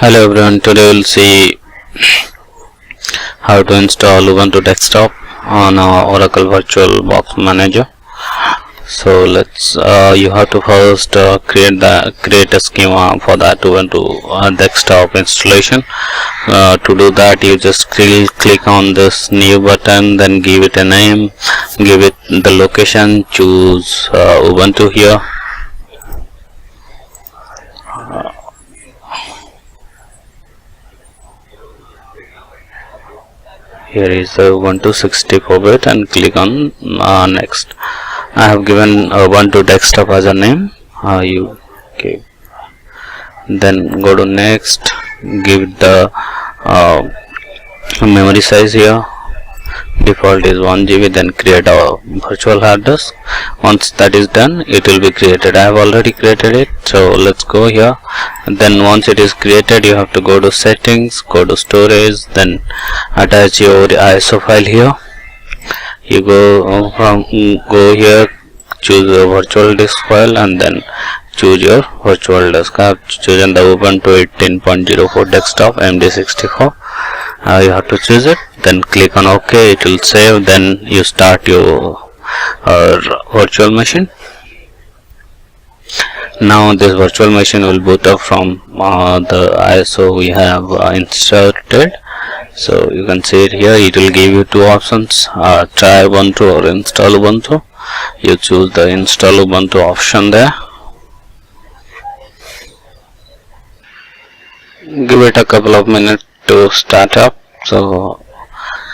Hello everyone, today we'll see how to install Ubuntu Desktop on Oracle VirtualBox Manager. So let's you have to first create a schema for that Ubuntu Desktop installation. To do that, you just click on this new button, then give it a name, give it the location, choose Ubuntu here. Here is the Ubuntu 64-bit and click on next. I have given Ubuntu Desktop as a name. Then go to next, give the memory size here. Default is 1 GB. Then create a virtual hard disk. Once that is done, it will be created. I have already created it, so let's go here. And then once it is created, you have to go to settings, go to storage, then attach your ISO file here. You go here, choose a virtual disk file, and then choose your virtual disk. I have chosen the Ubuntu 18.04 desktop MD64. You have to choose it, then click on OK. It will save. Then you start your virtual machine. Now this virtual machine will boot up from the ISO we have inserted. So you can see it here. It will give you two options: try Ubuntu or install Ubuntu. You choose the install Ubuntu option there. Give it a couple of minutes to start up. So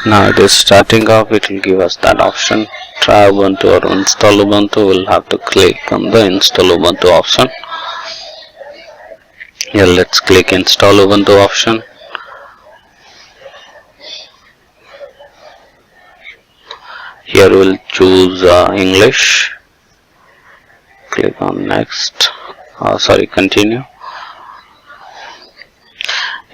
now it is starting up. It will give us that option: try Ubuntu or install Ubuntu. We'll have to click on the install Ubuntu option. Here let's click install Ubuntu option. Here we'll choose English. Click on next. Continue.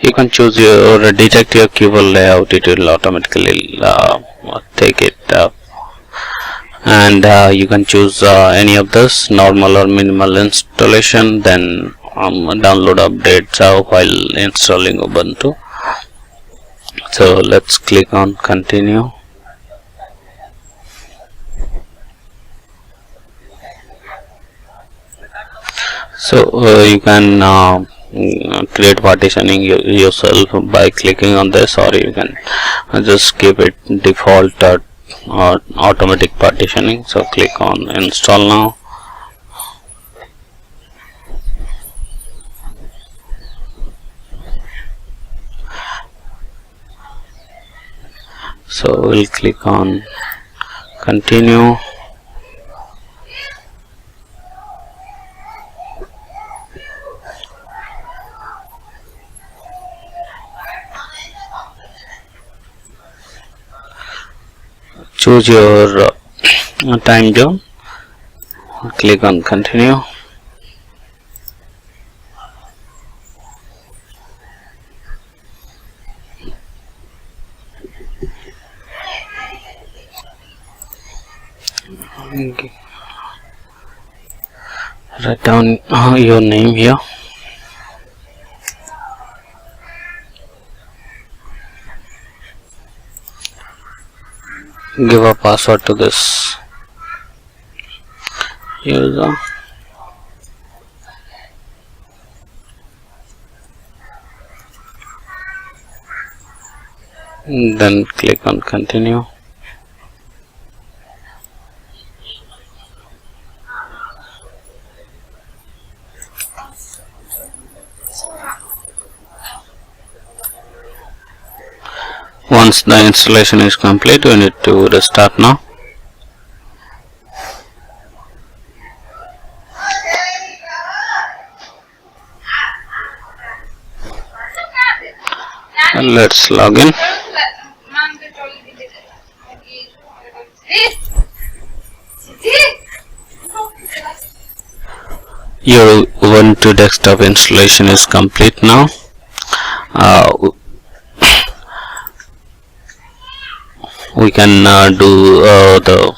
You can choose your detect your keyboard layout. It will automatically take it up. And you can choose any of this, normal or minimal installation, then download updates while installing Ubuntu. So let's click on continue. So you can create partitioning yourself by clicking on this, or you can just keep it default automatic partitioning. So click on install now. So we'll click on continue. Choose your time zone. Click on continue. Write down your name here. Give a password to this user. Then click on continue. Once the installation is complete, we need to restart now. And let's log in. Your Ubuntu Desktop installation is complete now. We can do the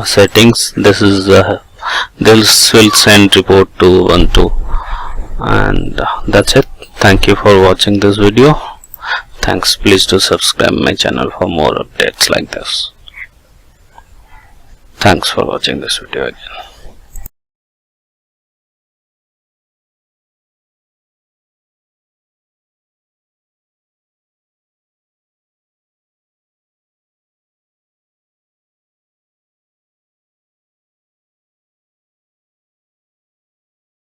settings. This will send report to Ubuntu, and that's it. Thank you for watching this video. Thanks. Please do subscribe my channel for more updates like this. Thanks for watching this video again.